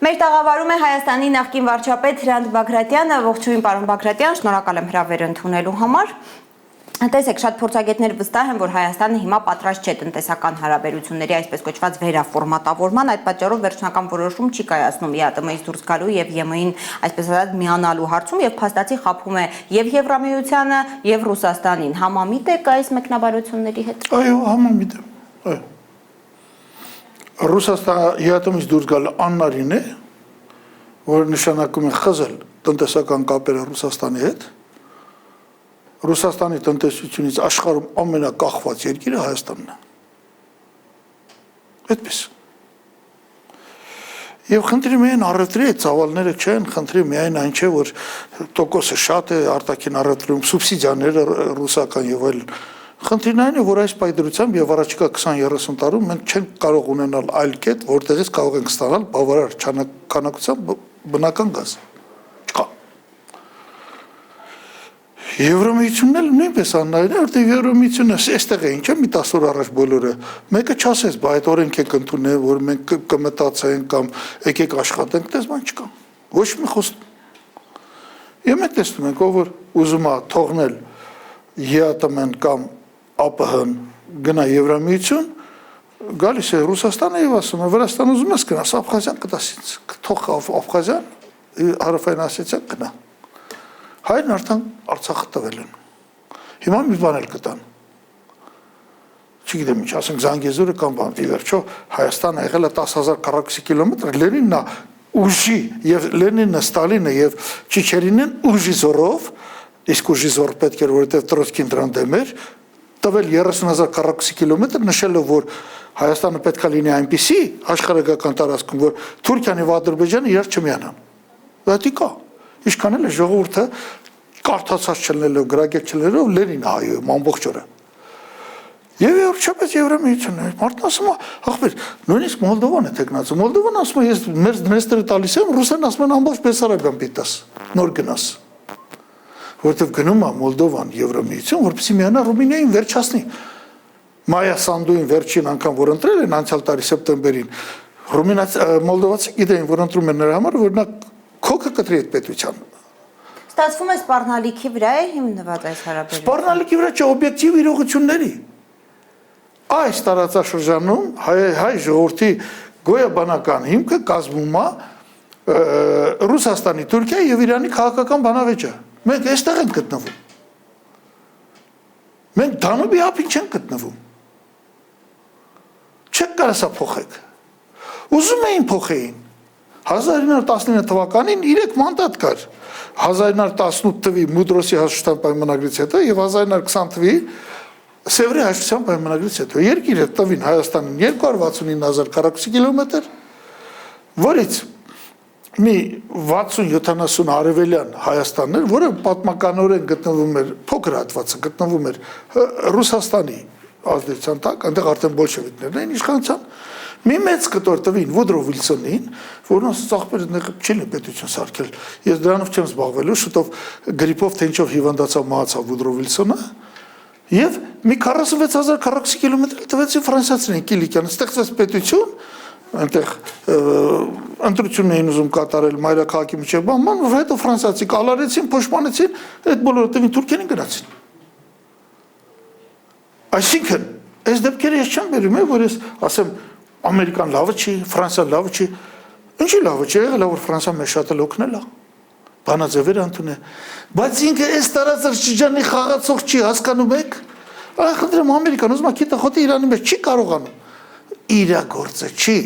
Մեր տաղավարում է Հայաստանի նախկին վարչապետ Հրանտ Բագրատյանը, ողջույն պարոն Բագրատյան, շնորհակալ եմ հրավերը ընդունելու համար։ Տեսեք, շատ փորձագետներ վստահ են, որ Հայաստանը հիմա պատրաստ չէ տնտեսական հարաբերությունների այսպես կոչված վերաֆորմատավորման, այդ պատճառով վերջնական որոշում չի կայացնում ԵԱՏՄ-ից դուրս գալու եւ ԵՄ-ին այսպես ասած միանալու հարցում եւ փաստացի խաբում է եւ Եվրամիությանը եւ Ռուսաստանին։ Համամիտ եք այս մեկնաբանությունների հետ։ Այո, համամիտ եմ։ Այո։ Ռուսաստանը ԵԱՏՄ-ից դուրս գալը աննարին է, որ նշանակում է խզել տնտեսական կապերը Ռուսաստանի հետ։ Ռուսաստանի տնտեսությունից աշխարհում ամենակախված երկիրը Հայաստանն է։ Այդպես։ Եվ խնդրի միայն առևտրի այդ ծավալները չեն, խնդրի միայն այն չէ, որ տոկոսը շատ է, արտաքին առևտրում սուբսիդիաները ռուսական եւ այլն։ Խնդիրն այն է, որ այս պայդրությամբ եւ առաջիկա 20-30 տարում մենք չենք կարող ունենալ այլ կետ, որտեղից կարող ենք ստանալ բավարար քանակությամբ բնական գազ։ Չկա։ Եվրամիությունն էլ նույնպես աննայել է, որտեղ Եվրամիությունը այստեղ է, ինչ է մի 10 օր առաջ բոլորը։ Մեկը չասես, բա այդ օրենք եք ընդունել, որ մենք կմտածենք կամ եկեք աշխատենք, դες բան չկա։ Ոչ մի խոսք։ Եվ մենք տեսնում ենք, ով որ ուզում է թողնել ԵԱՏՄ-ն կամ ԱՊՀ-ն գնա Եվրամիություն, գալիս է Ռուսաստանը եւ ասում է Վրաստան ուզում ես գնաս Աբխազիան կտասից, թող Աբխազիան Հարավային Ասիան գնա։ Հայերն արդեն Արցախը տվել են։ Հիմա մի բան էլ կտան։ Չգիտեմ ինչ, ասենք Զանգեզուրը կամ բան, ի վերջո Հայաստանը եղել է 10,000 քառակուսի կիլոմետր, Լենինն ուժի եւ Լենինը, Ստալինը եւ Չիչերինն ուժի զորով, իսկ ուժի զոր պետք էր, որովհետեւ Տրոցկին դրան դեմ էր, տվել 30,000 քառակուսի կիլոմետր, նշելով, որ Հայաստանը պետք է լինի այնպիսի աշխարհագրական տարածքում, որ Թուրքիան եւ Ադրբեջանը իրար չմիանան։ Դա դիկա։ Ինչքան էլ է ժողովուրդը կարդացած չլնելով, գրագետ չլնելով Լենինը հայում ամբողջ օրը։ Եվ վերջապես Եվրամիությունն է։ Մարդն ասում է, ախպեր, նույնիսկ Մոլդովան է տեխնացում։ Մոլդովան ասում է, ես մեր դնեստերը տալիս եմ, ռուսերն ասում են ամբողջ Բեսարաբիան պիտաս, նոր գնաս։ Որտեվ գնում է Մոլդովան Եվրամիություն, որպեսզի միանա Ռումինիային վերջացնի։ Մայա Սանդուին վերջին անգամ որ ընտրել են անցյալ տարի սեպտեմբերին, Մոլդովացի գիտեին, որ ընտրում են նրա համար, որ նա քոքը կտրի այդ պետության։ Ստացվում է սպառնալիքի վրա է հիմնված այս հարաբերությունը։ Սպառնալիքի վրա չէ, օբյեկտիվ իրողությունների։ Այս տարածաշրջանում հայ ժողովրդի գոյաբանական հիմքը կազմում է Ռուսաստանի, Թուրքիայի եւ Իրանի քաղաքական բանավեճը։ Մենք այստեղ ենք գտնվում։ Մենք Դանուբի ափին չենք գտնվում։ Չեք կարող սա փոխեք։ Ուզում էին փոխեին։ 1919 թվականին 3 մանդատ կար։ 1918 թվականի Մուդրոսի հաշտության պայմանագրից հետո եւ 1920 թվականի Սևրի հաշտության պայմանագրից հետո երկիրը տվին Հայաստանին 269,000 քառակուսի կիլոմետր, որից մի 60-70 արևելյան Հայաստանն էր, որը պատմականորեն գտնվում էր, փոքր հատվածը գտնվում էր Ռուսաստանի ազդեցության տակ, այնտեղ արդեն բոլշևիկներն էին իշխանության։ Մի մեծ կտոր տվին Վուդրո Վիլսոնին, որն ասաց ախպեր չի պետություն սարքել։ Ես դրանով չեմ զբաղվելու, շուտով գրիպով թե ինչով հիվանդացավ մահացավ Վուդրո Վիլսոնը։ Եվ մի 46,000 քառակուսի կիլոմետր տվեցին ֆրանսիացիներին Կիլիկյան, ստեղծվեց պետություն, այնտեղ ընտրությունն էին ուզում կատարել մայրաքաղաքի միջև բանման, որ հետո ֆրանսիացի կալարեցին, փոշմանեցին, այդ բոլորը տվին Թուրքիային գնացին։ Այսինքն, այս դեպքերը ես չեմ բերում, որ ես ասեմ Ամերիկան լավը չի, Ֆրանսիան լավը չի։ Ինչի լավը չի, եղել է որ Ֆրանսիան մեզ շատ էլ օգնել է։ Բանաձևեր ընդունել։ Բայց ինքը այս տարածաշրջանի խաղացող չի, հասկանում եք։ Այ խնդրեմ Ամերիկան ուզում է գիտե խոտի Իրանի մեջ չի կարողանում։ Իր գործը չի։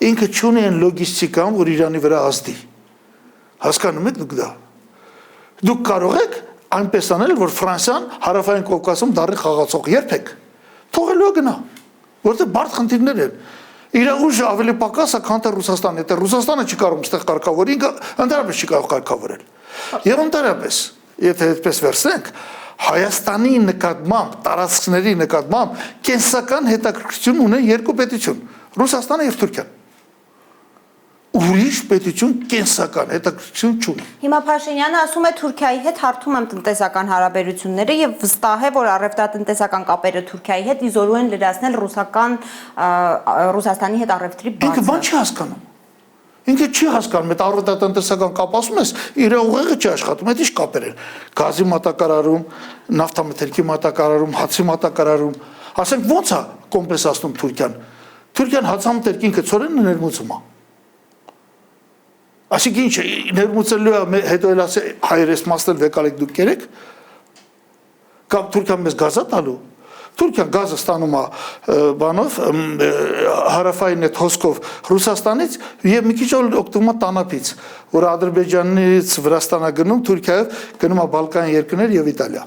Ինքը չունի այն լոգիստիկան, որ Իրանի վրա ազդի։ Հասկանում եք դուք դա։ Դուք կարող եք այնպես անել, որ Ֆրանսիան հարավային Կովկասում դառնի խաղացող երբեք։ Թողելու է գնա, որտեղ բարդ խնդիրներ են։ Իր ուժը ավելի պակաս է, քան թե Ռուսաստանը, եթե Ռուսաստանը չի կարող այստեղ կարգավորել, ինքը ընդհանրապես չի կարող կարգավորել։ Եվ ընդհանրապես, եթե այդպես վերցնենք, Հայաստանի նկատմամբ, տարածքների նկատմամբ կենսական հետաքրքրություն ունեն երկու պետություն՝ Ռուսաստանը եւ Թուրքիան։ Ուրիշ պետություն կենսական հետաքրքրություն չունի։ Հիմա Փաշինյանը ասում է Թուրքիայի հետ հարթում եմ տնտեսական հարաբերությունները եւ վստահ է, որ առևտրատնտեսական կապերը Թուրքիայի հետ իզորու են լրացնել Ռուսաստանի հետ առևտրի բացը։ Ինքը բան չի հասկանում։ Ինքը չի հասկանում, այդ առողջատնտեսական կապ ասում ես, իր ուղեղը չի աշխատում, այդ ինչ կապեր են։ Գազի մատակարարում, նավթամթերքի մատակարարում, հացի մատակարարում, ասենք ո՞նց է կոմպենսացնում Թուրքիան։ Թուրքիան հացամթերք ինքը ծորեն ներմուծում է։ Այսինքն ինչ ներմուծելու է, հետո էլ ասի հայերս մասնել վեկալեք դուք կերեք, կամ Թուրքիան մեզ գազա տալու։ Թուրքիան գազը ստանում է բանով հարավային այդ հոսքով Ռուսաստանից եւ մի քիչ օգտվում է տանապից, որ Ադրբեջանից Վրաստանա գնում, Թուրքիայով գնում է Բալկան երկրներ եւ Իտալիա։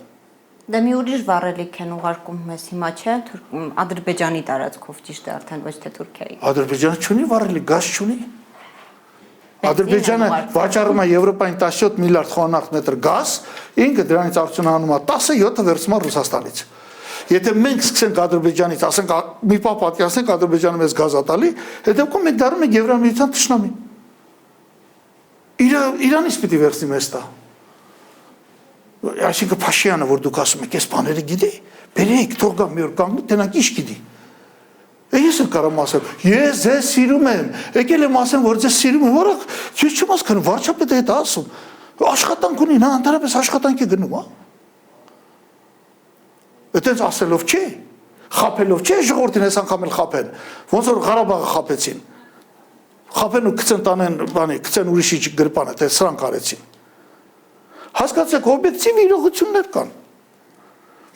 Դա մի ուրիշ վառելիք են ուղարկում մեզ հիմա, չէ՞, Ադրբեջանի տարածքով ճիշտ է, արդեն ոչ թե Թուրքիայի։ Ադրբեջանը չունի վառելիք, գազ չունի։ Ադրբեջանը վաճառում է Եվրոպային 17 միլիարդ խորանարդ մետր գազ, ինքը դրանից արդյունահանում է 17-ը վերցնում է Ռուսաստանից։ Եթե մենք սկսենք Ադրբեջանից, ասենք մի պահ պատկերացնենք Ադրբեջանը մեզ գազ ատալի, հետո մենք դառնում ենք Եվրամիության թշնամի։ Իրանից պիտի վերցնի մեզ տա։ Այսինքն Փաշինյանը, որ դուք ասում եք, այս բաները գիտի, բերեք, թող գա մի օր կանգնի, տենակ ինչ գիտի։ Ես եմ կարող ասեմ, ես ձեզ սիրում եմ, եկել եմ ասեմ, որ ձեզ սիրում եմ, որակ ես չեմ հասկանում, վարչապետը հետ ասում, աշխատանք ունի, նա ընդհանրապես աշխատանք է գնում, հա։ Այդպես ասելով չի, խափելով չի, ժողովրդին այս անգամ էլ խափեն, ոնց որ Ղարաբաղը խափեցին, խափեն ու գցեն տանեն, բանի, գցեն ուրիշի գրպանը, թե սրանք արեցին։ Հասկացեք, օբյեկտիվ իրողություններ կան։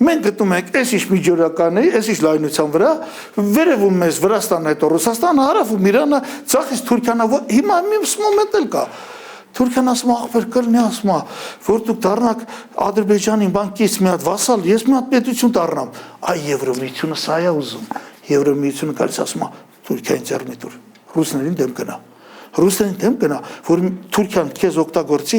Մենք գտնում ենք այս ինչ միջօրական է, այս ինչ լայնության վրա, վերևում մեզ Վրաստանն, հետո Ռուսաստանը, հարավում Իրանը, ցախից Թուրքիան, հիմա մի մոմենտ էլ կա։ Թուրքիան ասում ախպեր կլինի, ասում որ դուք դառնաք Ադրբեջանի բանկից մի հատ վասալ, ես մի հատ պետություն դառնամ։ Այ Եվրոմիությունը սա է ուզում։ Եվրոմիությունը գալիս ասում Թուրքիային ձեռնի տուր, ռուսներին դեմ գնա։ Ռուսներին դեմ գնա, որ Թուրքիան քեզ օգտագործի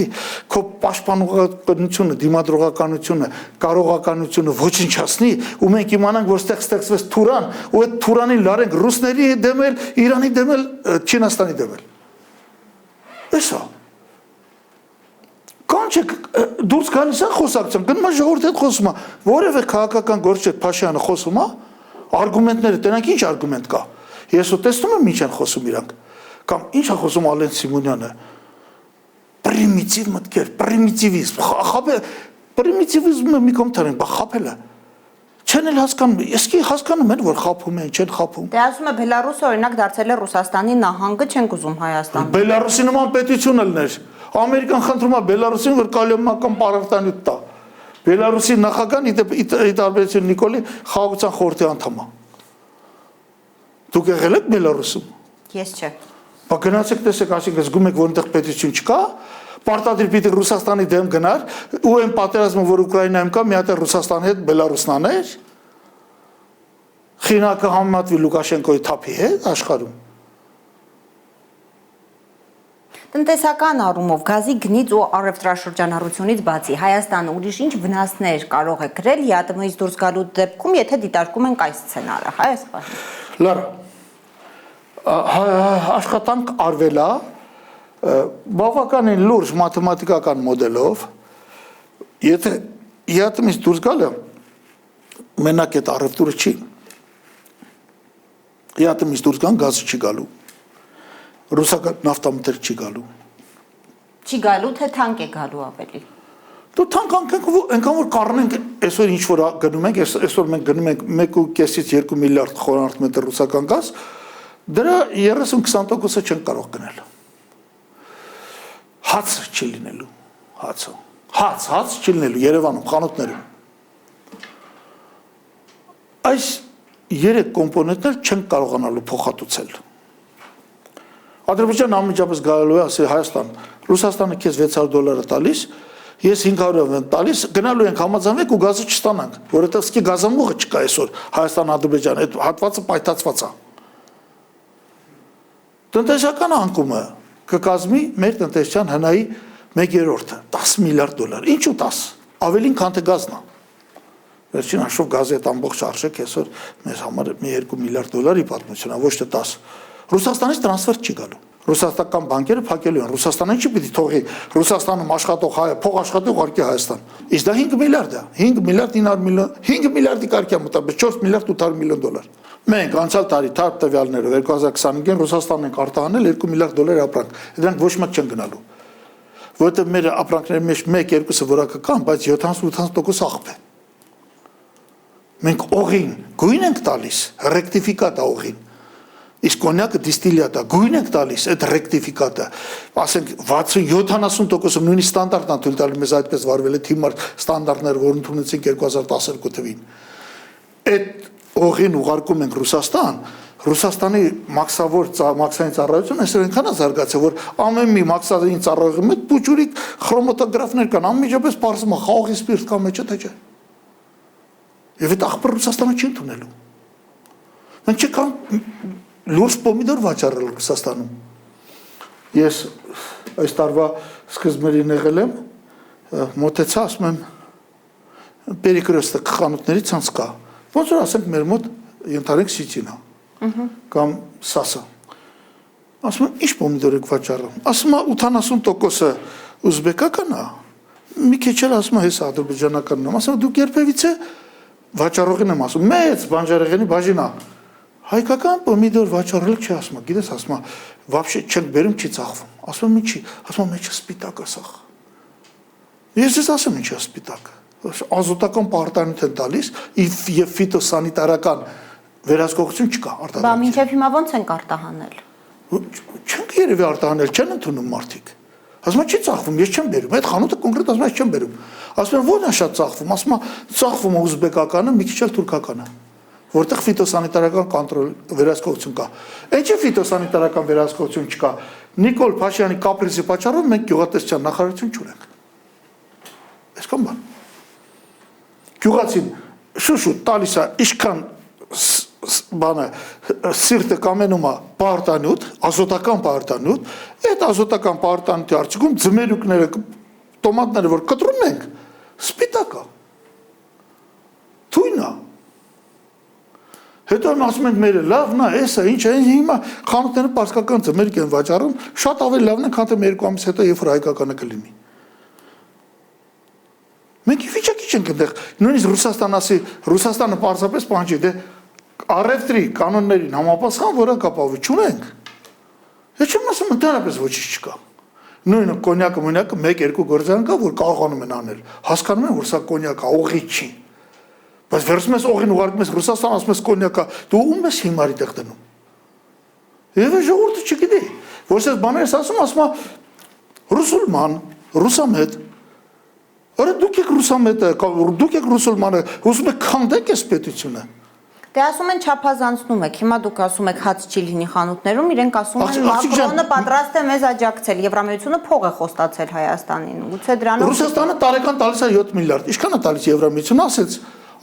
քո պաշտպանողականությունը, դիմադրողականությունը, կարողականությունը ոչնչացնի, ու մենք իմանանք, որ ստեղ ստեղծվեց Թուրան, ու այդ Թուրանին լարենք ռուսների դեմ էլ, Իրանի դեմ էլ, Չինաստանի դեմ էլ։ Էսա։ Կանչ դուրս գալիս է խոսակցում, գնում է ժողովրդի հետ խոսում է, որևէ քաղաքական գործ չէ Փաշինյանը խոսում է, արգումենտները, տենակ ինչ արգումենտ կա։ Ես ու տեսնում եմ ինչ են խոսում իրանք։ Կամ ինչ է խոսում Ալեն Սիմոնյանը։ Պրիմիտիվ մտքեր, պրիմիտիվիզմ, պրիմիտիվիզմը մի կողմ թարին, բա խափելը։ Չեն էլ հասկանում, իսկի հասկանում են, որ խափում են, չեն խափում։ Դե ասում է Բելարուսը օրինակ դարձել է Ռուսաստանի նահանգը, չենք ուզում Հայաստան։ Բելարուսի նման պետություն ելներ։ Ամերիկան խնդրում է Բելարուսին, որ կալիոմական պարարտանյութ տա։ Բելարուսի նախագահն ի տարբերություն Նիկոլի խաղաղության խորհրդի անդամ է։ Դուք եղել եք Բելարուսում։ Ես չէ։ Բա գնացեք տեսեք, այսինքն զգում եք, որ այնտեղ պետություն չկա, պարտադիր պիտի Ռուսաստանի դեմ գնար, ու այն պատերազմը, որ Ուկրաինայում կա, մի հատ է Ռուսաստանի հետ Բելարուսն աներ, խինակը համեմատվի Լուկաշենկոյի թափի հետ աշխարհում։ Տնտեսական առումով գազի գնից ու առևտրաշրջանառությունից բացի Հայաստանը ուրիշ ինչ վնասներ կարող է կրել ԵԱՏՄ-ից դուրս գալու դեպքում, եթե դիտարկում ենք այս սցենարը, հայ ասպարին։ Լավ։ Աշխատանք արվել է բավականին լուրջ մաթեմատիկական մոդելով, եթե ԵԱՏՄ-ից դուրս գալը մենակ այդ առևտուրը չի։ ԵԱՏՄ-ից դուրս գան գազը չի գալու։ Ռուսական նավթամթերք չի գալու։ Չի գալու, թե թանկ է գալու ավելի։ Դու թանկ անքենք այնքան որ կառնենք այսօր ինչ որ գնում ենք, այսօր մենք գնում ենք 1.5-ից 2 միլիարդ խորանարդ մետր ռուսական գազ, դրա 30-20%-ը չեն կարող գնել։ Հաց չի լինելու, հացը։ Հաց չի լինելու Երևանում, խանութներում։ Այս 3 կոմպոնենտներ չեն կարողանալու փոխհատուցել։ Ադրբեջանն անմիջապես գալու է, ասի Հայաստան, Ռուսաստանը քեզ $600 տալիս, ես 500 եմ տալիս, գնալու ենք համաձայնվենք ու գազը չստանանք, որովհետև սկի գազամուղը չկա այսօր Հայաստան-Ադրբեջան, այդ հատվածը պայթացված է։ Տնտեսական անկումը կկազմի մեր տնտեսության հնայի 1/3-ը, $10 միլիարդ։ Ինչու 10։ Ավելին քան թե գազն է։ Վերջին հաշվով գազի այդ ամբողջ արժեքը այսօր մեզ համար $2 միլիարդ պատմություն է, ոչ թե 10։ Ռուսաստանից տրանսֆեր չի գալու։ Ռուսաստանական բանկերը փակելու են։ Ռուսաստանը չի պիտի թողի Ռուսաստանում աշխատող հայը փող աշխատի ուղարկի Հայաստան։ Իսկ դա 5 միլիարդ է, 5 միլիարդ 900 միլիոն, 5 միլիարդի կարգի է մոտավորապես 4 միլիարդ 800 միլիոն դոլար։ Մենք անցյալ տարի թարմ տվյալներով 2025-ին Ռուսաստանն ենք արտահանել 2 միլիարդ դոլար ապրանք։ Դրանք ոչ մեկ չեն գնալու։ Որովհետև մեր ապրանքների մեջ 1-2-ը որակական, բայց 70-80% աղբ է։ Մենք օղին գույն ենք տալիս, ռեկտիֆիկատ է օղին։ Իսկ կոնյակը դիստիլյատ է, գույն ենք տալիս, այդ ռեկտիֆիկատը, ասենք 60-70% նույնիսկ ստանդարտն է թույլ տալիս մեզ այդպես վարվել է հիմար ստանդարտները, որ ընդունեցինք 2012 թվին։ Այդ օղին ուղարկում ենք Ռուսաստան, Ռուսաստանի մաքսային ծառայությունը այսօր այնքան է զարգացել, որ ամեն մի մաքսային ծառայողի մեջ փուճուրիկ խրոմատոգրաֆներ կան, անմիջապես պարզում է խաղողի սպիրտ կա մեջը, թե չէ։ Եվ այդ աղբը Ռուսաստանը չի ընդունելու։ Մենք չենք լուրջ պոմիդոր վաճառել Ռուսաստանում։ Ես այս տարվա սկզբներին եղել եմ, մոտեցա, ասում եմ, Պերիկրոստը խանութների ցանց կա։ Ոնց որ ասենք մեր մոտ ենթարենք Սիցինա կամ Սասա։ Ասում եմ, ինչ պոմիդոր եք վաճառում։ Ասում է 80%-ը ուզբեկական է, մի քիչ էլ ասում է հես ադրբեջանականն եմ։ Ասում եմ, դուք երբևիցե վաճառողին եմ ասում, մեծ բանջարեղենի բաժինա։ Հայկական պոմիդոր վաճառել չի ասում, գիտես, ասում է, вообще չենք բերում, չի ծախվում։ Ասում եմ, ինչի, ասում եմ, մեջը սպիտակ է սա։ Ես ձեզ ասում ինչի է սպիտակը։ Ազոտական պարտանյութ են տալիս եւ ֆիտոսանիտարական վերահսկողություն չկա արտադրության։ Բա մինչեւ հիմա ոնց ենք արտահանել։ Չենք երևի արտահանել, չեն ընդունում մարդիկ։ Ասում եմ, չի ծախվում, ես չեմ բերում։ Այդ խանութը կոնկրետ ասում եմ, ես չեմ բերում։ Ասում եմ, ո՞րն է շատ ծախվում։ Ասում եմ, ծախվում է ուզբեկականը, մի քիչ էլ թուրքականը, որտեղ ֆիտոսանիտարական կոնտրոլ վերահսկողություն կա։ Ինչի ֆիտոսանիտարական վերահսկողություն չկա։ Նիկոլ Փաշյանի կապրիզի պատճառով մենք գյուղատնտեսության նախարարություն չունենք։ Այսքան բան։ Գյուղացին շուշուտ տալիս է ինչքան բանը սիրտը կամենում է պարտանյութ, ազոտական պարտանյութ, այդ ազոտական պարտանյութի արդյունքում ձմերուկները, տոմատները, որ կտրում ենք, սպիտակ է, թույն է։ Հետո ասում ենք մերը լավն է, էս է, ինչ է, հիմա խանութները պարսկական ձմերուկ են վաճառում, շատ ավելի լավն է, քան թե մի 2 ամիս հետո երբ որ հայկականը կլինի։ Մենք վիճակի չենք այնտեղ, նույնիսկ Ռուսաստանը պարզապես պահանջի, դե առևտրի կանոններին համապատասխան որակապահովի չունենք։ Ես չեմ ասում ընդհանրապես ոչինչ չկա։ Նույնը կոնյակը 1-2 գործարան կա, որ կարողանում են անել։ Հասկանում են, որ սա կոնյակ է, օղի չի։ Բայց վերցում ես օղին ուղարկում ես Ռուսաստան, ասում ես կոնյակ է, դու ում ես հիմարի տեղ դնում։ Եվ ժողովուրդը չգիտի, որ ես բաներս ասում է ռուսուլման, ռուսամետ։ Արա դուք եք ռուսամետը, դուք եք ռուսուլմանը, ուզում եք քանդեք այս պետությունը։ Դե ասում են չափազանցնում եք, հիմա դուք ասում եք հաց չի լինի խանութներում, իրենք ասում են Մակրոնը պատրաստ է մեզ աջակցել, Եվրամիությունը փող է խոստացել Հայաստանին, գուցե դրանով Ռուսաստանը տարեկան տալիս է 7 միլիարդ, ինչքան է տալիս Եվրամիությունը, ասեց,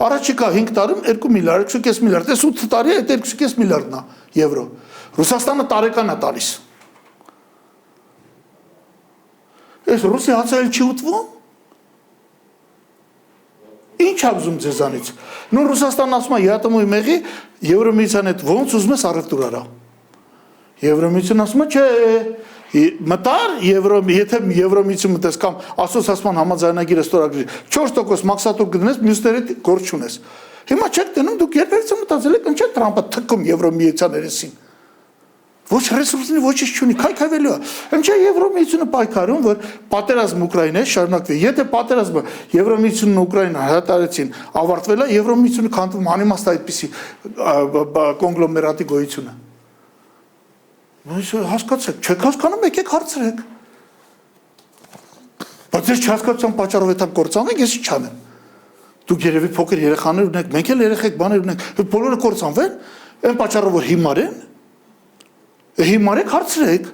առաջիկա 5 տարում 2 միլիարդ, 2.5 միլիարդ, այս 8 տարի է 2.5 միլիարդն է եվրո։ Ռուսաստանը տարեկան է տալիս։ Այս Ռուսի հացը չի ուտվում։ Ինչ աբզում ձեզանից։ Նույն Ռուսաստանն ասում է ԵԱՏՄ-ի մեղի Եվրոմիության հետ ոնց ուզում ես առևտուր արա։ Եվրոմիությունն ասում է չէ, մտար եթե Եվրոմիություն մտես կամ ասոցիացիան համաձայնագիրը ստորագրի 4% մաքսատուր գտնես, մյուսների հետ գործ չունես։ Հիմա չեք տնում, դուք երբևիցե մտածել եք ինչ է Թրամփը թքում Եվրոմիության երեսին։ Ոչ ռեսուրսների ոչինչ չունի, քայքայվելու է։ Ինչ է Եվրոմիությունը պայքարում, որ պատերազմը Ուկրաինայի շարունակվի։ Եթե պատերազմը Եվրոմիությունն ու Ուկրաինան հրատարեցին, ավարտվել է, Եվրոմիությունը քանդվում անիմաստ այդպիսի կոնգլոմերատի գոյությունը։ Հասկացեք, չեք հասկանում, եկեք հարցրեք։ Բայց ես չհասկացության պատճառով այդքան կործանվենք, ես չանեմ։ Դուք երևի փոքր երեխաներ ունեք, մենք էլ երեխեք բաներ ունենք, բոլորը կործանվեն, այն պատճառով որ հիմար են։ Հիմար եք հարցրեք։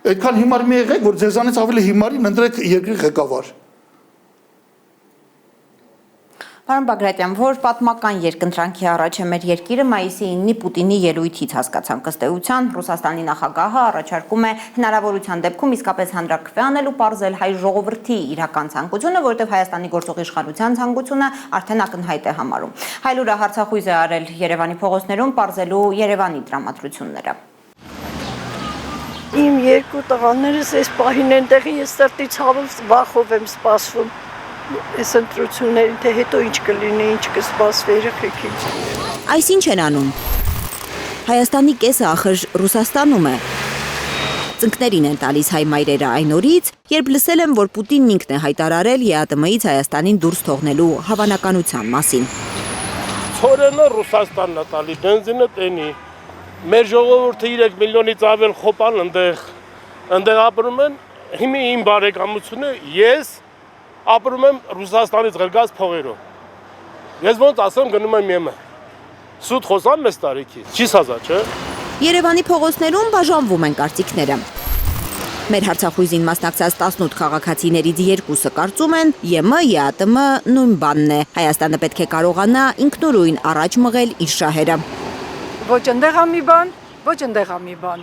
Այդքան հիմար մի եղեք, որ ձեզանից ավելի հիմարին ընտրեք երկրի ղեկավար։ Պարոն Բագրատյան, որ պատմական երկընտրանքի առաջ է մեր երկիրը, մայիսի 9-ի Պուտինի ելույթից հասկացանք ըստ էության, Ռուսաստանի նախագահը առաջարկում է հնարավորության դեպքում իսկապես հանրաքվե անել ու պարզել հայ ժողովրդի իրական ցանկությունը, որովհետև Հայաստանի գործող իշխանության ցանկությունը արդեն ակնհայտ է համարում։ Հայլուրը հարցախույզ է արել Երևանի փողոցներում պարզելու Երևանի տրամադրությունները։ Երկու տղաներս այս պահին այնտեղի ես սրտի ցավով վախով եմ սպասվում։ Այս ընտրություններին թե հետո ինչ կլինի, ինչ կսպասվի երեխեքին։ Այս ինչ են անում։ Հայաստանի կեսը ախր Ռուսաստանում է։ Ծնկներին են տալիս հայ մայրերը այն օրից, երբ լսել եմ, որ Պուտինն ինքն է հայտարարել ԵԱՏՄ-ից Հայաստանին դուրս թողնելու հավանականության մասին։ Ցորենը Ռուսաստանն է տալի, բենզինը տենի։ Մեր ժողովուրդը 3 միլիոնից ավել խոպան ընդեղ ապրում են։ Հիմա իմ բարեկամությունը ես ապրում եմ Ռուսաստանից ղրգած փողերով։ Ես ոնց ասեմ գնում եմ ԵՄ։ Սուտ խոսամ մեծ տարիքի։ Չի սազա, չէ՞։ Երևանի փողոցներում բաժանվում են կարծիքները։ Մեր հարցախույզին մասնակցած 18 քաղաքացիներից 2-ը կարծում են, ԵՄ, ԵԱՏՄ նույն բանն է։ Հայաստանը պետք է կարողանա ինքնուրույն առաջ մղել իր շահերը։ Ոչ ընդեղ մի բան, ոչ ընդեղ մի բան։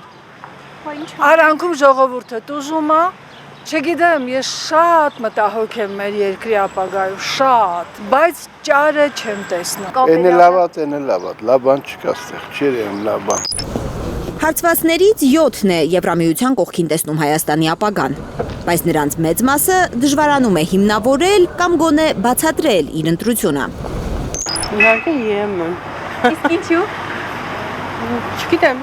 Արանքում ժողովուրդը տուժում է, չգիտեմ, ես շատ մտահոգ եմ մեր երկրի ապագայով, շատ, բայց ճարը չեմ տեսնում։ Էնը լավա, լավան չկա ստեղ, չերեմ լավան։ Հարցվածներից 7-ն է Եվրամիության կողքին տեսնում Հայաստանի ապագան, բայց նրանց մեծ մասը դժվարանում է հիմնավորել կամ գոնե բացատրել իր ընտրությունը։ Իհարկե ԵՄ։ Իսկ ինչու։ Չգիտեմ։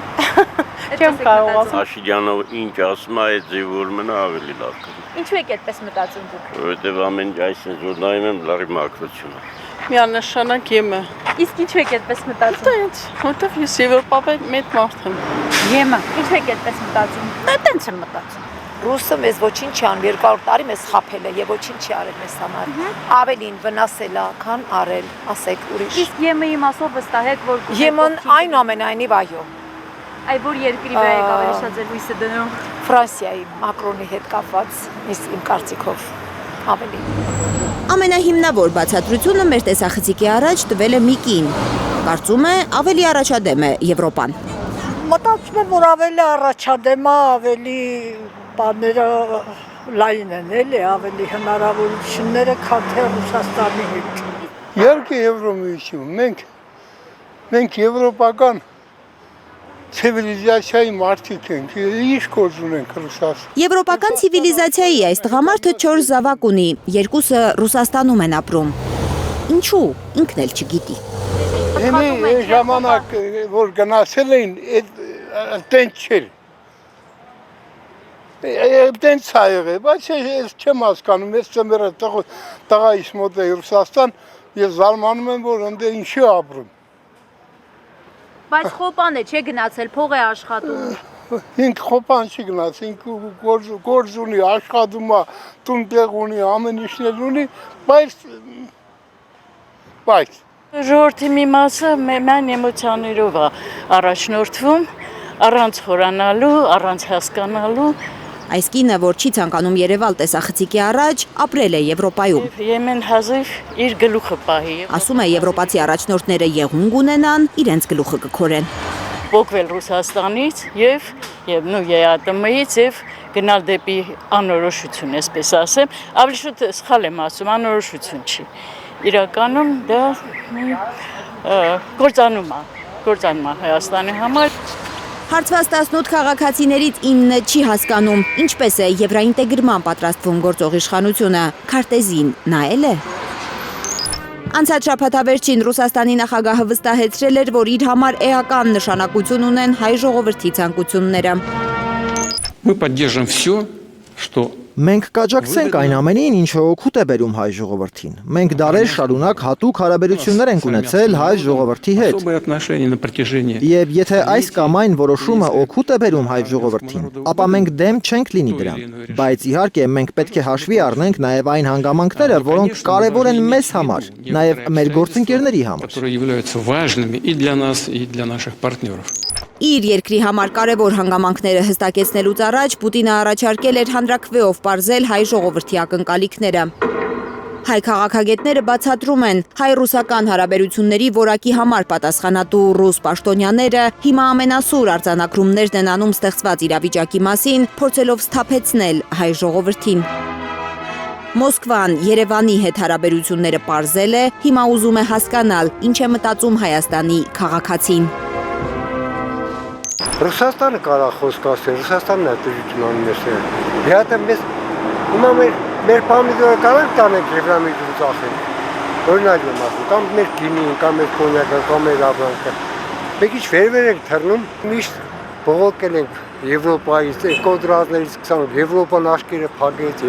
Չեմ կարող։ Աշիլյանով ինչ ասում է, այդ ձևորում են ավելի լավ կլինի։ Ինչու եք այդպես մտածում դուք։ Որովհետև ամեն այսինքն ժուրնալում եմ լարի մակրությունը։ Միանշանակ ԵՄ։ Իսկ ինչու եք այդպես մտածում։ Որտեվ ես Եվրոպայի մեծ մարդ եմ։ ԵՄ։ Ինչու եք այդպես մտածում։ Այդտենց եմ մտածում։ Ռուսը մեզ ոչինչ չի անում, 200 տարի մեզ խաբել է եւ ոչինչ չի արել մեզ համար։ Ավելին վնասել է, քան արել, ասեք ուրիշ։ Իսկ ԵՄ-ի մասով վստահ եք, որ ԵՄ-ն այնուամենայնիվ այո։ Այ որ երկրի վրա եք ավելի շատ ձեր հույսը դնում։ Ֆրանսիայի Մակրոնի հետ կապված, իմ կարծիքով ավելի։ Ամենահիմնավոր բացատրությունը մեր տեսախցիկի առաջ տվել է մի կին։ Կարծում է, ավելի առաջադեմ է Եվրոպան։ Մտածում եմ, որ ավելի առաջադեմ է, ավելի բաները լայն են, էլի ավելի հնարավորությունները քան թե Ռուսաստանի հետ։ Իհարկե Եվրոմիություն, մենք եվրոպական ցիվիլիզացիայի մարդիկ ենք, ինչ գործ ունենք Ռուսաստան։ Եվրոպական ցիվիլիզացիայի այս տղամարդը 4 զավակ ունի, 2-ը Ռուսաստանում են ապրում։ Ինչու, ինքն էլ չգիտի։ Հիմա ժամանակ որ գնացել էին, այդտենց չէր։ Այդտենց է եղել, բայց ես չեմ հասկանում, ես ծմերը տղայիս մոտ է Ռուսաստան, ես զարմանում եմ, որ ընդ ինչի ապրում։ Բայց խոպան է, չէ գնացել, փող է աշխատում։ Ինք խոպան չի գնաց, ինք գործ ունի, աշխատում է, տուն տեղ ունի, ամեն ինչներ ունի, բայց Ժողովրդի մի մասը մեն էմոցիաներով է առաջնորդվում, առանց խորանալու, առանց հասկանալու։ Այս կինը, որ չի ցանկանում Երևալ տեսախցիկի առաջ, ապրել է Եվրոպայում։ Եմեն հազիվ իր գլուխը պահի։ Ասում է եվրոպացի առաջնորդները եղունգ ունենան, իրենց գլուխը կքորեն։ Պոկվել Ռուսաստանից եւ ԵԱՏՄ-ից եւ գնալ դեպի անորոշություն, այսպես ասեմ, ավելի շուտ սխալ եմ ասում, անորոշություն չի։ Իրականում դա կործանում է Հայաստանի համար։ Հարցված 18 քաղաքացիներից 9-ը չի հասկանում, ինչպես է եվրաինտեգրման պատրաստվում գործող իշխանությունը, քարտեզին նայել է։ Անցած շաբաթավերջին Ռուսաստանի նախագահը վստահեցրել էր, որ իր համար էական նշանակություն ունեն հայ ժողովրդի ցանկությունները։ Мы поддержим все, что Մենք կաջակցենք այն ամենին, ինչը օգուտ է բերում հայ ժողովրդին։ Մենք դարեր շարունակ հատուկ հարաբերություններ ենք ունեցել հայ ժողովրդի հետ։ особые отношения на протяжении. Եվ եթե այս կամ այն որոշումը օգուտ է բերում հայ ժողովրդին, ապա մենք դեմ չենք լինի դրան։ Բայց իհարկե մենք պետք է հաշվի առնենք նաև այն հանգամանքները, որոնք կարևոր են մեզ համար, նաև մեր գործընկերների համար։ Которые являются важными и для нас, и для наших партнеров. Իր երկրի համար կարևոր հանգամանքները հստակեցնելուց առաջ Պուտինը առաջարկել էր հանրաքվեով պարզել հայ ժողովրդի ակնկալիքները։ Հայ քաղաքագետները բացատրում են, հայ-ռուսական հարաբերությունների որակի համար պատասխանատու ռուս պաշտոնյաները հիմա ամենասուր արձանագրումներն են անում ստեղծված իրավիճակի մասին, փորձելով սթափեցնել հայ ժողովրդին։ Մոսկվան Երևանի հետ հարաբերությունները պարզել է, հիմա ուզում է հասկանալ, ինչ է մտածում Հայաստանի քաղաքացին։ Ռուսաստանը կարող խոսք ասել, Ռուսաստանն է դժություն անում ես։ Իհարկե հիմա մեր պամիդորը կարող տանենք Եվրամիջում ծախենք։ Օրինակ եմ ասում, կամ մեր գինին, կամ մեր կոնյակը, կամ մեր ապրանքը։ Մենք ինչ վեր ենք թռնում, միշտ բողոքել ենք Եվրոպայից, կոնտրաստներից 20, Եվրոպան աշկերը փակեց,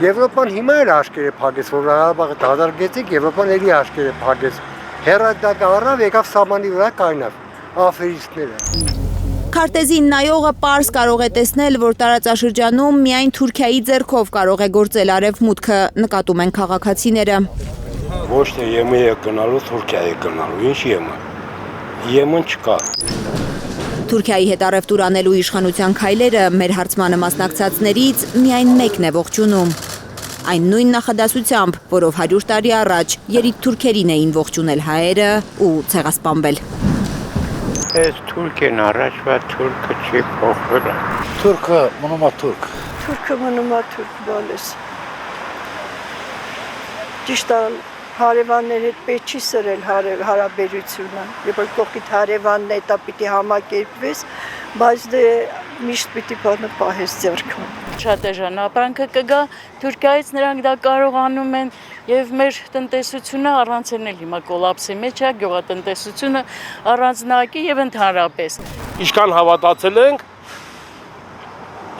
Եվրոպան հիմա էլ աշկերը փակեց, որ Ղարաբաղը դադարեցին, Եվրոպան էլի աշկերը փակեց։ Հերադակը առավ, եկավ սահմանի վրա կայնավ, աֆերիստները։ Քարտեզին նայողը պարզ կարող է տեսնել, որ տարածաշրջանում միայն Թուրքիայի ձեռքով կարող է գործել արևմուտքը, նկատում են քաղաքացիները։ Ոչ թե ԵՄ-ը գնալու, Թուրքիայի գնալու, ինչ ԵՄ-ը։ ԵՄ-ն չկա։ Թուրքիայի հետ առևտուր անելու իշխանության քայլերը մեր հարցմանը մասնակցածներից միայն մեկն է ողջունում։ Այն նույն նախադասությամբ, որով 100 տարի առաջ երիտ թուրքերին էին ողջունել հայերը ու ցեղասպանվել։ Այս թուրքեն առաջվա թուրքը չի փոխվել։ Թուրքը մնում է թուրք։ Թուրքը մնում է թուրք բոլես։ Ճիշտ է, հարևաններ հետ պետք չի սրել հարաբերությունը։ Երբ որ կողքիդ հարևանն է, դա պիտի համակերպվես, բայց դե միշտ պիտի բանը պահես ձեռքում։ Շատ էժան ապրանքը կգա Թուրքիայից, նրանք դա կարողանում են եւ մեր տնտեսությունը առանցել հիմա կոլապսի մեջ է, գյուղատնտեսությունը առանձնակի եւ ընդհանրապես։ Ինչքան հավատացել ենք,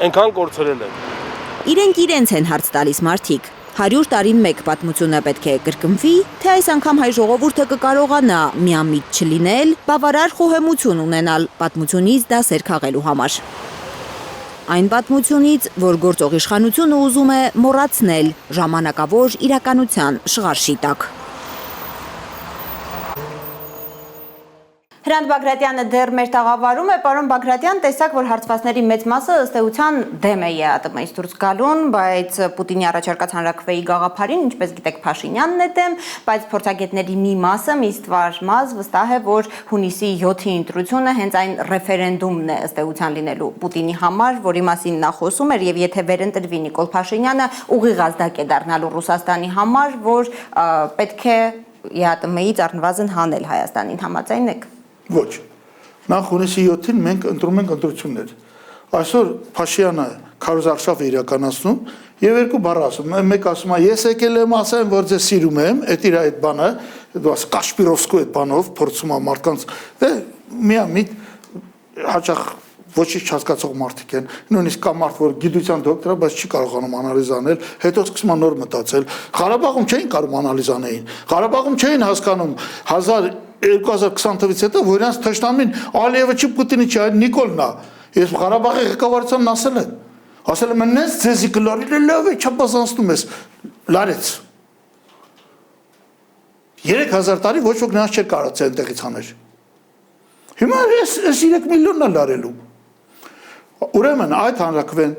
այնքան կորցրել ենք։ Իրենք իրենց են հարց տալիս մարդիկ։ 100 տարին մեկ պատմությունը պետք է կրկնվի, թե այս անգամ հայ ժողովուրդը կկարողանա միամիտ չլինել, բավարար խոհեմություն ունենալ պատմությունից դասեր քաղելու համար։ Այն պատմությունից, որ գործող իշխանությունը ուզում է մոռացնել ժամանակավոր իրականության շղարշի տակ։ Հրանտ Բագրատյանը դեռ մեր տաղավարում է, պարոն Բագրատյան, տեսակ, որ հարցվածների մեծ մասը ըստ էության դեմ է ԵԱՏՄ-ից դուրս գալուն, բայց Պուտինի առաջարկած հանրաքվեի գաղափարին, ինչպես գիտեք, Փաշինյանն է դեմ, բայց փորձագետների մի մասը, մի ստվար մաս վստահ է, որ հունիսի 7-ի ընտրությունը հենց այն ռեֆերենդումն է ըստ էության լինելու Պուտինի համար, որի մասին նա խոսում էր, եւ եթե վերընտրվի Նիկոլ Փաշինյանը, ուղիղ ազդակ է դառնալու Ռուսաստանի համար, որ պետք է ԵԱՏՄ-ից առնվազն հանել Հայաստանին, համաձայն եք։ Ոչ։ Նախ հունիսի 7-ին մենք ընտրում ենք ընտրություններ։ Այսօր Փաշինյանը քարոզարշավ է իրականացնում եւ երկու բառ ասում։ Մեկ ասում է ես եկել եմ ասեմ, որ ձեզ սիրում եմ, այդ իր այդ բանը, դուս Կաշպիրովսկու այդ բանով փորձում է մարդկանց, դե միամիտ հաճախ ոչինչ չհասկացող մարդիկ են։ Նույնիսկ կա մարդ, որ գիտության դոկտոր է, բայց չի կարողանում անալիզ անել, հետո սկսում է նոր մտածել։ Ղարաբաղում չէին կարող անալիզ անեին։ Ղարաբաղում չէին հասկանում 2020 թվականից հետո, որ իրանց թշնամին Ալիևը չի, Պուտինը չի, այլ Նիկոլն է։ Ես Ղարաբաղի ղեկավարությանն ասել եմ նես ձեզի կլարիլ է լավ է, չափազանցնում ես, լարեց։ 3000 տարի ոչ ոք նրանց չէր կարողացել այնտեղից անել։ Հիմա ես 3 միլիոնն է լարելու։ Ուրեմն այդ հանրաքվեն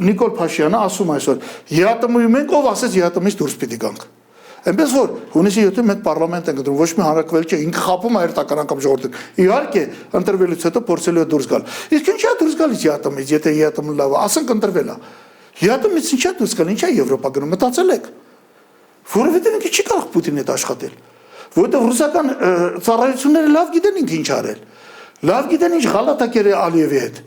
Նիկոլ Փաշինյանը ասում այսօր ԵԱՏՄ-ում ենք, ով ասեց ԵԱՏՄ-ից դուրս պիտի գանք։ Այնպես որ հունիսի 7-ին մենք պարլամենտ ենք ընտրում, ոչ մի հանրաքվել չէ, ինքը խափում է հերթական անգամ ժողովրդին։ Իհարկե, ընտրվելուց հետո փորձելու է դուրս գալ։ Իսկ ինչա դուրս գալիս ԵԱՏՄ-ից, եթե ԵԱՏՄ-ը լավ է, ասենք ընտրվել է։ ԵԱՏՄ-ից ինչա դուրս գալ, ինչա Եվրոպա գնում, մտածել եք։ Որովհետև ինքը չի կարող Պուտինի հետ աշխատել։ Որովհետև ռուսական ծառայությունները լավ գիտեն ինքը ինչ արել։ Լավ գիտեն ինչ գալատակեր է Ալիևի հետ։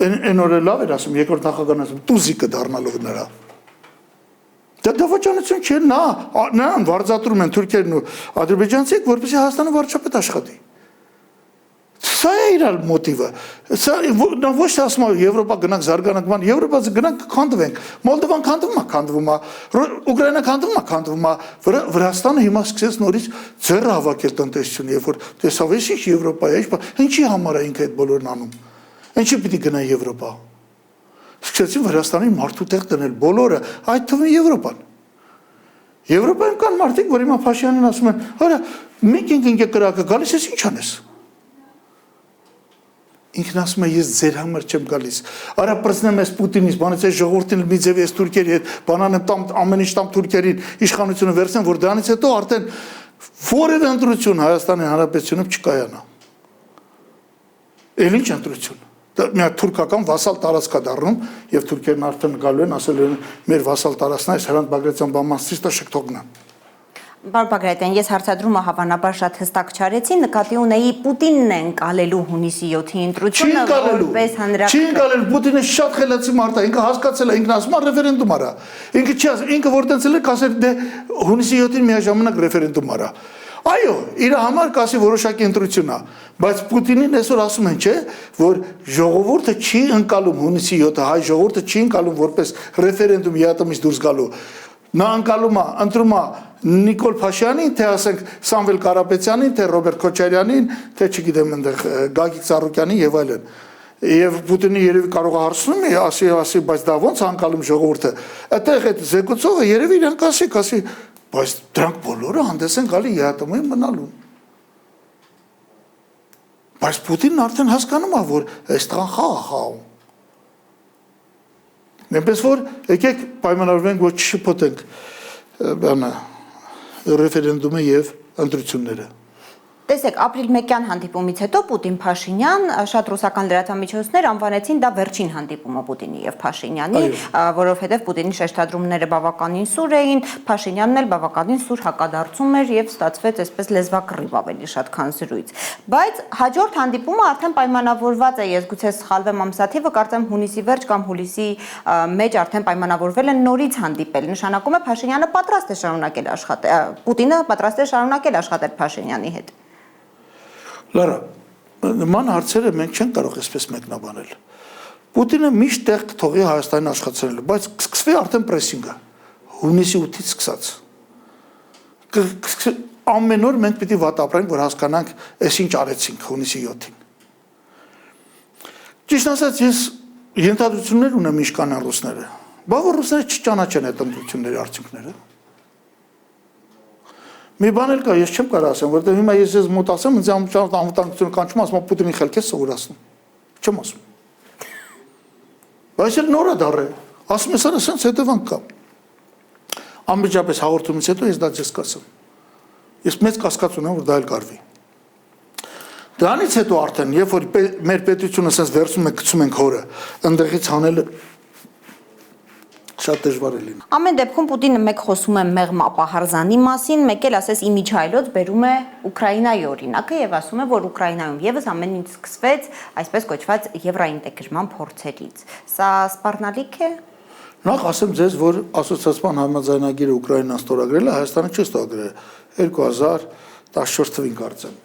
Այն օրը լավ էր ասում, երկրորդ նախագահն ասում, տուզիկը դառնալով նրա։ Դա ոչանցություն չէ, նրան վարձատրում են թուրքերն ու ադրբեջանցիք, որպեսզի Հայաստանը վարչապետ աշխատի։ Սա է իր մոտիվը։ Սա ոչ թե ասում է Եվրոպա գնանք զարգանանք, Եվրոպա գնանք քանդվենք։ Մոլդովան քանդվում է, Ուկրաինա քանդվում է, Վրաստանը հիմա սկսեց նորից ձեռը հավաքել տնտեսությունը, երբ որ տեսավ ինչ Եվրոպա է, ինչի համար է ինքը այդ բոլորն անում։ Ինչի պիտի գնա Եվրոպա։ Սկսեցին Վրաստանի մարդու տեղ դնել բոլորը, այդ թվում Եվրոպան։ Եվրոպայում կան մարդիկ, որ հիմա Փաշինյանին ասում են, «Արա, մենք ինքը կրակը գալիս ես ինչ անես»։ Ինքն ասում է, «Ես ձեր համար չեմ գալիս»։ Արա պրծնեմ ես Պուտինից, բանից այս ժողովրդին մի ձև ես թուրքերի հետ, բանանեմ տամ ամեն ինչ տամ թուրքերին, իշխանությունը վերցնեմ, որ դրանից հետո արդեն որևէ ընտրություն Հայաստանի Հանրապետությունում չկայանա։ Էլ ինչ ընտրություն։ Միա թուրքական վասալ տարածք է դառնում եւ թուրքերն արդեն գալու են ասել են մեր վասալ տարածքն է Հրանտ Բագրատյան բամասիստը շքթողնա։ Պարոն Բագրատյան, ես հարցադրումը հավանաբար շատ հստակ չարեցի, նկատի ունեի Պուտինն է ընկալելու հունիսի 7-ի ընտրությունը, որպես Չի ընկալելու, Պուտինը շատ խելացի մարդ է, ինքը հասկացել է, ինքն ասում է ռեֆերենդում արա։ Ինքը չի ասում, ինքը որտեղից էլ կասեր դե հունիսի 7-ին միաժամանակ ռեֆերենդում արա։ Այո, իր համար կասի որոշակի ընտրություն է, բայց Պուտինին այսօր ասում են, չէ, որ ժողովուրդը չի ընկալում հունիսի 7-ը, հայ ժողովուրդը չի ընկալում որպես ռեֆերենդում ԵԱՏՄ-ից դուրս գալու։ Նա ընկալում է, ընտրում է Նիկոլ Փաշյանին, թե ասենք Սամվել Կարապետյանին, թե Ռոբերտ Քոչարյանին, թե չգիտեմ այնտեղ Գագիկ Ծառուկյանին եւ այլն։ Եվ Պուտինը երևի կարող է հարցնում է, ասի, բայց դա ո՞նց անկալում ժողովուրդը։ Այդտեղ այդ զեկուցողը երևի իրան կասի, բայց դրանք բոլորը հանդես են գալի ԵԱՏՄ-ի մնալու։ Բայց Պուտինն արդեն հասկանում է, որ այս տղան խաղ է խաղում։ Այնպես որ եկեք պայմանավորվենք, որ չշփոթենք բանը ռեֆերենդումը եւ ընտրությունները։ Տեսեք, ապրիլ 1-յան հանդիպումից հետո Պուտին-Փաշինյան շատ ռուսական լրատվամիջոցներ անվանեցին դա վերջին հանդիպումը Պուտինի եւ Փաշինյանի, որովհետեւ Պուտինի շեշտադրումները բավականին սուր էին, Փաշինյանն էլ բավականին սուր հակադարձում էր եւ ստացվեց այսպես լեզվակռիվ ավելի շատ քան զրույց։ Բայց հաջորդ հանդիպումը արդեն պայմանավորված է, ես գուցե սխալվեմ ամսաթիվը, կարծեմ հունիսի վերջ կամ հուլիսի մեջ արդեն պայմանավորվել են նորից հանդիպել։ Նշանակում է Փաշինյանը պատրաստ է շարունակել աշխատել, Պուտինը պատրաստ է շարունակել աշխատել Փաշինյանի հետ։ Լարա, նման հարցերը մենք չենք կարող այսպես մեկնաբանել։ Պուտինը միշտ տեղ կթողի Հայաստանին աշխատել, բայց կսկսվի արդեն պրեսինգը, հունիսի 8-ից սկսած։ Ամեն օր մենք պիտի վատ ապրենք, որ հասկանանք, այս ինչ արեցինք հունիսի 7-ին։ Ճիշտ ասած, ես ենթադրություններ ունեմ իշկանան ռուսները, բայց որ ռուսները չճանաչեն այդ ընտրությունների արդյունքները։ Մի բան էլ կա, ես չեմ կարող ասեմ, որտեղ հիմա ես մոտ ասեմ, ինձ անվտանգությունը կանչում, ասում եմ Պուտինի խելք ես սովորացնում։ Չեմ ասում։ Բայց էլ նոր է դառել։ Ասում ես, ասենց հետևանք կա։ Անմիջապես հաղորդումից հետո ես դա ձեզ կասեմ։ Ես մեծ կասկած ունեմ, որ դա էլ կարվի։ Դրանից հետո արդեն, երբ որ մեր պետությունը ասենց վերցում է, գցում ենք հորը, ընդեղից հանելը շատ դժվար է լինում։ Ամեն դեպքում Պուտինը մեկ խոսում է մեղմ ապահարզանի մասին, մեկ էլ ասես իմիջայլոց բերում է Ուկրաինայի օրինակը եւ ասում է, որ Ուկրաինայում եւս ամեն ինչ սկսվեց այսպես կոչված եվրոինտեգրման փորձերից։ Սա սպառնալիք է։ Նախ ասեմ ձեզ, որ ասոցիացիան համաձայնագիրը Ուկրաինան ստորագրել է, Հայաստանը չի ստորագրել 2014 թվականին կարծեմ։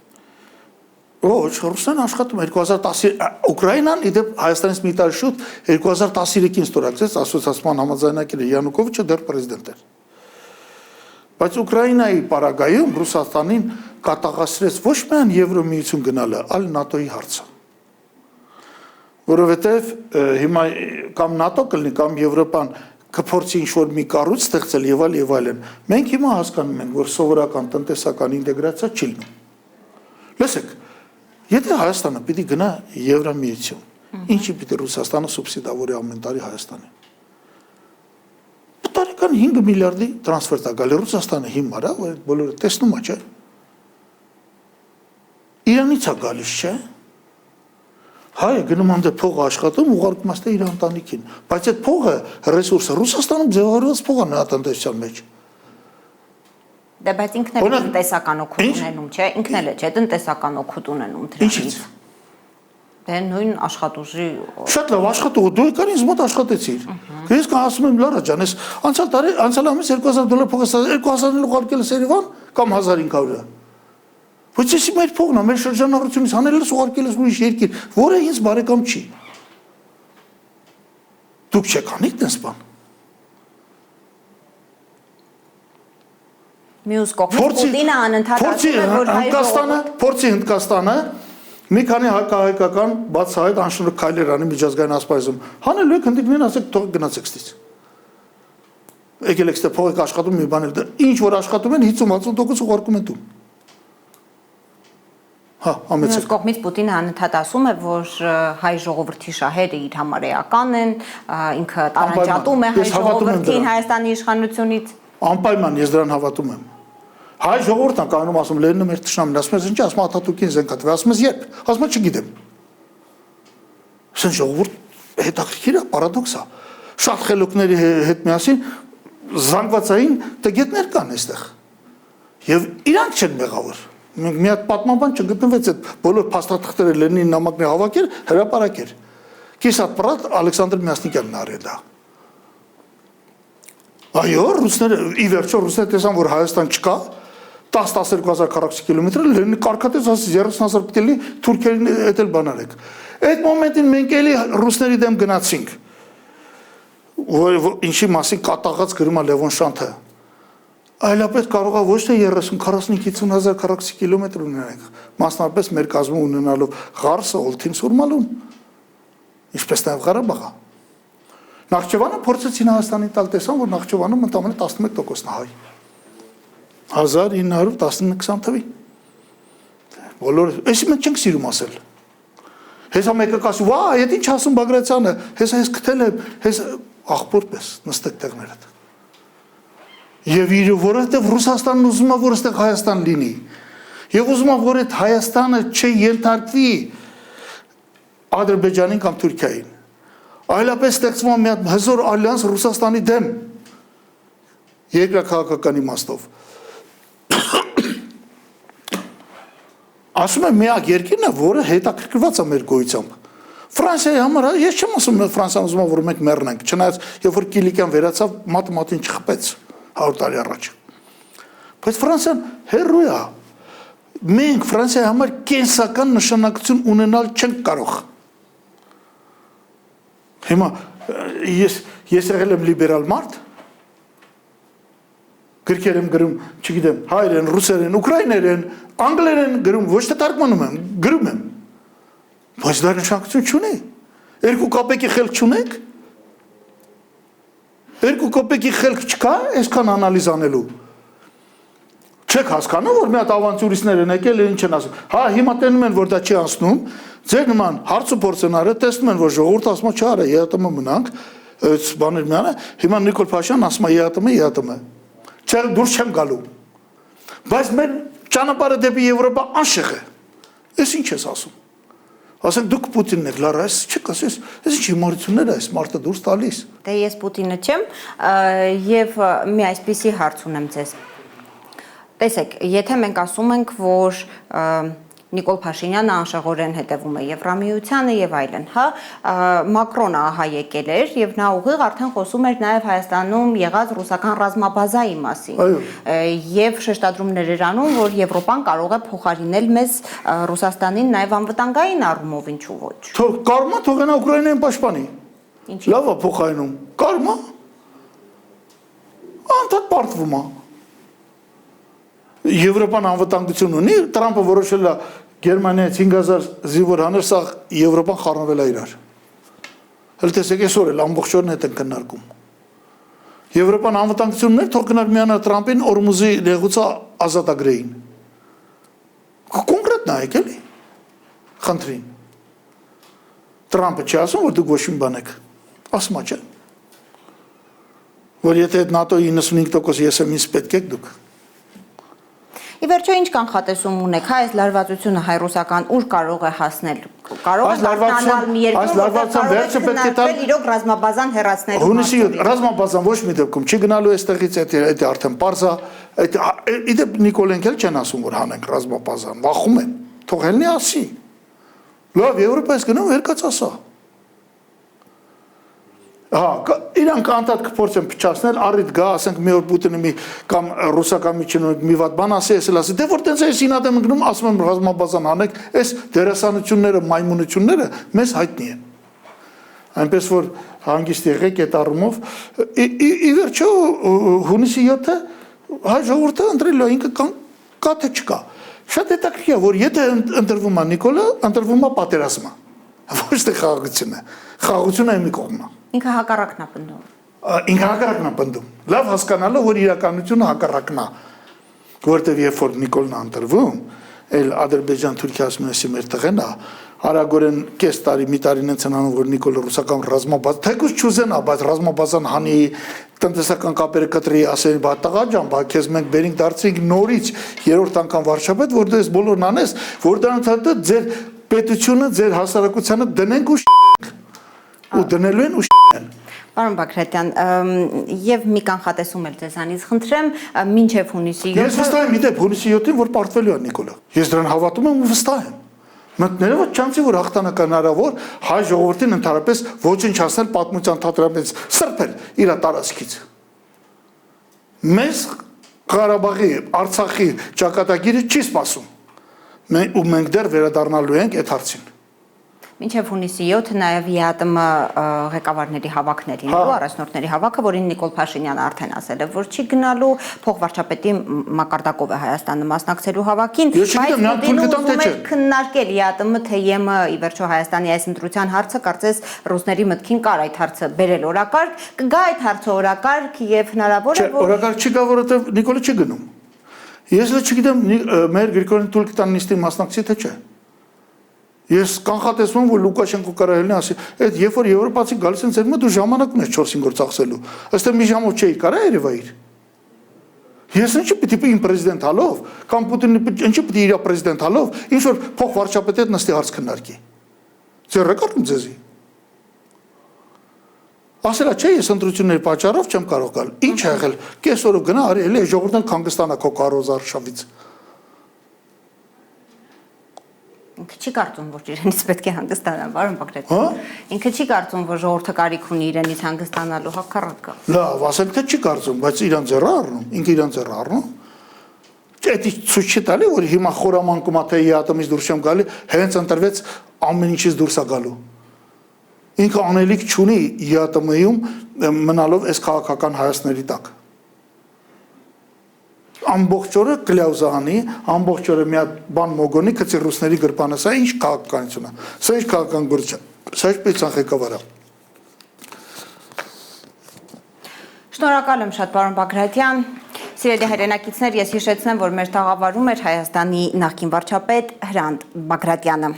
Ոչ, Ռուսաստան աշխատում 2010 Ուկրաինան իդեպ Հայաստանից մի տարի շուտ 2013-ին ստորագրեց ասոցիացիան համաձայնագիրը, Յանուկովիչը դեռ պրեզիդենտ էր։ Բայց Ուկրաինայի պարագայում Ռուսաստանին կատաղացրեց ոչ միայն Եվրոմիություն գնալը, այլ ՆԱՏՕ-ի հարցը։ Որովհետև հիմա կամ ՆԱՏՕ կլինի, կամ Եվրոպան կփորձի ինչ-որ մի կառույց ստեղծել եւ այլն։ Մենք հիմա հասկանում ենք, որ սովորական տնտեսական ինտեգրացիա չի լինում։ Լսեք, եթե Հայաստանը պիտի գնա Եվրամիություն, ինչի պիտի Ռուսաստանը սուբսիդավորի ամեն տարի Հայաստանին։ Տարեկան 5 միլիարդի տրանսֆեր տա գալի Ռուսաստանը հիմա, որ բոլորը տեսնում է, չէ։ Իրանից է գալիս, չէ։ Հայը գնում անդե փողը աշխատում, ուղարկում ասते իր ընտանիքին, բայց այդ փողը ռեսուրսը Ռուսաստանում ձևավորված փող է նրա տնտեսության մեջ։ Դե բայց ինքն էլ տնտեսական օգուտ ունենում, չէ, ինքն էլ է, չէ, տնտեսական օգուտ ունենում դրանից։ Դե նույն աշխատուժի Շատ լավ աշխատող, դու եկար ինձ մոտ աշխատեցիր։ Ես կասում եմ Լարա ջան, ես անցյալ ամիս $2000 փող ստացա, 2000-ն ուղարկել ես Երևան կամ 1500-ը։ Բայց ես մեր փողն է, մեր շրջանառությունից հանել ես ուղարկել ես ուրիշ երկիր, որը ինձ բարեկամ չի։ Դուք չեք անիք դες բան։ Մյուս կողմից Պուտինը անընդհատ ասում է, որ Փորձի Հնդկաստանը մի քանի հակահայկական բացահայտ անշնորհ քայլեր անի միջազգային ասպարեզում։ Հանելու եք հնդիկներին ասեք թող գնացեք ստից։ Եկել եք ստե փողեք աշխատում մի բան էլ ինչ որ աշխատում են 50-60% ուղարկում են տուն։ Հա, ամեցեք։ Մյուս կողմից Պուտինը անընդհատ ասում է, որ հայ ժողովրդի շահերը իր համար էական են, ինքը տարանջատում է հայ ժողովրդին Հայաստանի իշխանությունից։ Անպայման ես դրան հավատում եմ։ Հայ ժողովուրդն է կանում ասում Լենինը մեր թշնամին, ասում ես ինչ, ասում Աթաթուրքին զենքատվի, ասում ես երբ, ասում ես չգիտեմ։ Սեն ժողովուրդ հետաքրքիր է, պարադոքս է։ Շատ խելոքների հետ միասին զանգվածային տգետներ կան այստեղ։ Եվ իրանք չեն մեղավոր։ Մենք մի հատ պատմաբան չգտնվեց այդ բոլոր փաստաթղթերը Լենինի նամակներ հավաքեր, հրապարակեր։ Կիսատ Ալեքսանդր Մյասնիկյանն արել դա։ Այո, ռուսները ի վերջո ռուսները տեսան, որ Հայաստան չկա, 10-12000 քառակուսի կիլոմետր, Լենինը կարկատեց, ասաց 30000 պետք է լինի, թուրքերին էդ էլ բան արեք։ Այդ մոմենտին մենք էլի ռուսների դեմ գնացինք։ Ինչի մասին կատաղած գրում է Լևոն Շանթը։ Այլապես կարող է ոչ թե 30-40-50000 քառակուսի կիլոմետր ունենանք, մասնավորապես մեր կազմում ունենալով Ղարսը, Օլթին, Սուրմալուն, ինչպես նաև Ղարաբաղը։ Նախճեվանը փորձեցին Հայաստանին տալ, տեսան, որ Նախճեվանում ընդամենը 11%-ն է հայ։ 1919-20 թվին։ Բոլորը, այսի մենք չենք սիրում ասել։ Հեսա մեկը կասի, վա, այդ ինչ ասում Բագրատյանը, հեսա ես գտել եմ, հեսա աղբոր պես նստեք տեղներդ։ Եվ որովհետև Ռուսաստանն ուզում է, որ այստեղ Հայաստան լինի։ Եվ ուզում է, որ այդ Հայաստանը չենթարկվի Ադրբեջանին կամ Թուրքիային։ Այլապես ստեղծվում է մի հատ հզոր ալյանս Ռուսաստանի դեմ երկրաքաղաքական իմաստով։ Ասում եմ միակ երկիրն է, որը հետաքրքրված է մեր գոյությամբ։ Ֆրանսիայի համար, ես չեմ ասում, Ֆրանսիան ուզում է, որ մենք մեռնենք, չնայած երբ որ Կիլիկյան վերացավ, մատին չխփեց 100 տարի առաջ։ Բայց Ֆրանսիան հեռու է։ Մենք Ֆրանսիայի համար կենսական նշանակություն ունենալ չենք կարող։ Հիմա ես եղել եմ լիբերալ մարդ, գրքեր եմ գրում, չգիտեմ, հայերեն, ռուսերեն, ուկրաիներեն, անգլերեն գրում, ոչ թե թարգմանում եմ, գրում եմ։ Բայց դա նշանակություն չունի։ 2 կոպեկի խելք չունեք։ 2 կոպեկի խելք չկա, այսքան անալիզ անելու։ Չեք հասկանում, որ մի հատ ավանտյուրիստներ են եկել, ինչ են ասում։ Հա, հիմա տենում են, որ դա չի անցնում, ձեր նման հարց ու փորձ են արել, տեսնում են, որ ժողովուրդը ասում է, չարա, ԵԱՏՄ մնանք, այս բաներ միանը, հիմա Նիկոլ Փաշյանն ասում է ԵԱՏՄ։ Չէ, դուրս չեմ գալու։ Բայց մեր ճանապարհը դեպի Եվրոպա անշեղ է։ Էս ինչ ես ասում։ Ասենք դուք Պուտինն եք, լարա, այս չեք ասես, այս ինչ հիմարություններ է, այս մարդը դուրս տալիս։ Դե ես Պուտինը չեմ, եւ մի այսպիսի հարց ունեմ ձեզ։ Տեսեք, եթե մենք ասում ենք, որ Նիկոլ Փաշինյանը անշեղորեն հետևում է Եվրամիությանը եւ այլն, հա, Մակրոնը ահա եկել էր եւ նա ուղիղ արդեն խոսում էր նաեւ Հայաստանում եղած ռուսական ռազմաբազայի մասին եւ շեշտադրումներ էր անում, որ Եվրոպան կարող է փոխարինել մեզ Ռուսաստանին նաեւ անվտանգային առումով, ինչու ոչ։ Կարմա թողնա Ուկրաինային պաշտպանի։ Լավ է փոխարինում։ Կարմա։ Անդադ պարտվում է։ Եվրոպան անվտանգություն ունի, Տրամպը որոշել է Գերմանիայից 5000 զինվոր հանել, սա Եվրոպան խառնվել է իրար։ Հəl տեսեք այսօր էլ ամբողջ օրն հետ են քննարկում։ Եվրոպան անվտանգություն ուներ, թող գնար միանա Տրամպին Օրմուզի նեղուցը ազատագրեին։ Կոնկրետ նայեք էլի։ Խնդրին։ Տրամպը չի ասում, որ դուք ոչ մի բան եք։ Ասում է, չէ։ Որ եթե այդ ՆԱՏՕ-ի 95% ԵՍՄ-ից պետք եք դուք։ Ի վերջո ինչ կանխատեսում ունեք, հա, այս լարվածությունը հայ-ռուսական ուր կարող է հասնել։ Կարող է դառնալ մի երկու, որտեղ պետք է տալ իրոք ռազմաբազան հեռացնելու։ Հունիսի 7 ռազմաբազան ոչ մի դեպքում չի գնալու այստեղից, այդ արդեն պարզա, իդեպ Նիկոլենք էլ չեն ասում, որ հանենք ռազմաբազան, վախում են, թող ելնի ասի։ Լավ, Եվրոպայից գնում երկած ասա։ Հա, իրանք անդադ կփորձեն փչացնել, առիթ գա, ասենք մի օր Պուտինը մի կամ ռուսական միջինորդ մի վատ բան ասի, ես էլ ասի, դե որ տենց է ինատ եմ գնում, ասում եմ ռազմաբազան անեք, այս դերասանությունները, մայմունությունները մեզ հայտնի են։ Այնպես որ հանգիստ եղեք այդ առումով, ի վերջո հունիսի 7-ը հայ ժողովուրդը ընտրելու է, ինքը կա թե չկա։ Շատ հետաքրքիր է, որ եթե ընտրվում է Նիկոլը, ընտրվում է պատերազմը։ Ոչ թե խաղաղությունը։ Խաղաղությունը մի կողմն է։ Ինքը հակառակն է պնդում։ Ինքը հակառակն է պնդում։ Լավ հասկանալով, որ իրականությունը հակառակն է, որտեղ երբ որ Նիկոլն է ընտրվում, այլ Ադրբեջան-Թուրքիա ասում են, մեր տղեն է, արագորեն կես տարի, մի տարին են անում, որ Նիկոլը ռուսական ռազմաբազ, թեկուզ չուզեն, բայց ռազմաբազան հանի, տնտեսական կապերը կտրի, ասեն, բա տղա ջան, բա քեզ մենք բերինք դարձրինք նորից երրորդ անգամ վարչապետ, որ դու ես բոլորն անես, որ դրանց հետո ձեր պետությունը, ձեր հասարակությանը դնենք ու ու դնելու են ու են։ Պարոն Բագրատյան, եւ մի կանխատեսում էլ ձեզանից խնդրեմ, մինչեւ հունիսի 7-ը։ Ես վստահ եմ, իդեպ հունիսի 7-ին, որ պարտվելու է Նիկոլը։ Ես դրան հավատում եմ ու վստահ եմ։ Մտնելով չանցի որ հաղթանակն հնարավոր հայ ժողովրդին ընդհանրապես ոչնչացնել պատմության թատրոնից սրբել իր տարածքից։ Մեզ Ղարաբաղի, Արցախի ճակատագիրը չի սպասում։ Մենք դեռ վերադառնալու ենք այդ հարցին։ Մինչև հունիսի 7-ը նաև ԵԱՏՄ ղեկավարների հավաքներին, առաջնորդների հավաքը, որին Նիկոլ Փաշինյանը արդեն ասել է, որ չի գնալու, փոխվարչապետի մակարդակով է Հայաստանը մասնակցելու հավաքին, բայց քննարկել ԵԱՏՄ թե ԵՄ ի վերջո Հայաստանի այս ընտրության հարցը, կարծես ռուսների մտքին կար այդ հարցը բերել օրակարգ, կգա այդ հարցը օրակարգ եւ հնարավոր է որ օրակարգ չի գա, որովհետեւ Նիկոլը չի գնում։ Ես էլ չգիտեմ մեր Գրիգորյան Թուրքտան նիստի մասնակցի թե չէ։ Ես կանխատեսում եմ, որ Լուկաշենկո կարելն ասի, այդ երբ որ եվրոպացի գալիս են ցերմը դու ժամանակ ունես 4-5 օր ծախսելու։ Ըստ մի ժամով չէի կարա երևայիր։ Ես ինչի պիտի իմ պրեզիդենտ հալով, կամ Պուտինը ինչի պիտի իր պրեզիդենտ հալով, ինչ որ փոխվարչապետի հետ նստի հարց քննարկի։ Ձեռակարկում ձեզի։ Ասելա չէ, ես ընտրությունների պատճառով չեմ կարող գալ։ Ինչ ա եղել։ Կես օրով գնա, արի, էլի ժողովուրդն կհանգստանա քո կարոզ արշավից։ Ինքը չի կարծում, որ իրենից պետք է հանգստանա, պարոն Բագրատյան։ Ինքը չի կարծում, որ ժողովուրդը կարիք ունի իրենից հանգստանալու, հակառակը։ Լավ, ասել թե չի կարծում, բայց իրան ձեռը առնում, ինքը իրան ձեռը առնում։ Դա ցույց չի տալի, որ հիմա խորամանկում թե ԵԱՏՄ-ից դուրս չեմ գալի, հենց ընտրվեց ամեն ինչից դուրս է գալու։ Ինքը անելիք չունի ԵԱՏՄ-ում մնալով այս քաղաքական հայացքների տակ։ Ամբողջ օրը կլյաուզանի, ամբողջ օրը մի հատ բան մոգոնի, գցի ռուսների գրպանը, սա ինչ քաղաքականություն է, սա ինչ քաղաքական գործ է, սա ինչպես ղեկավար է։ Շնորհակալ եմ շատ, պարոն Բագրատյան։ Սիրելի հայրենակիցներ, ես հիշեցնեմ, որ մեր տաղավարում էր Հայաստանի նախկին վարչապետ Հրանտ Բագրատյանը։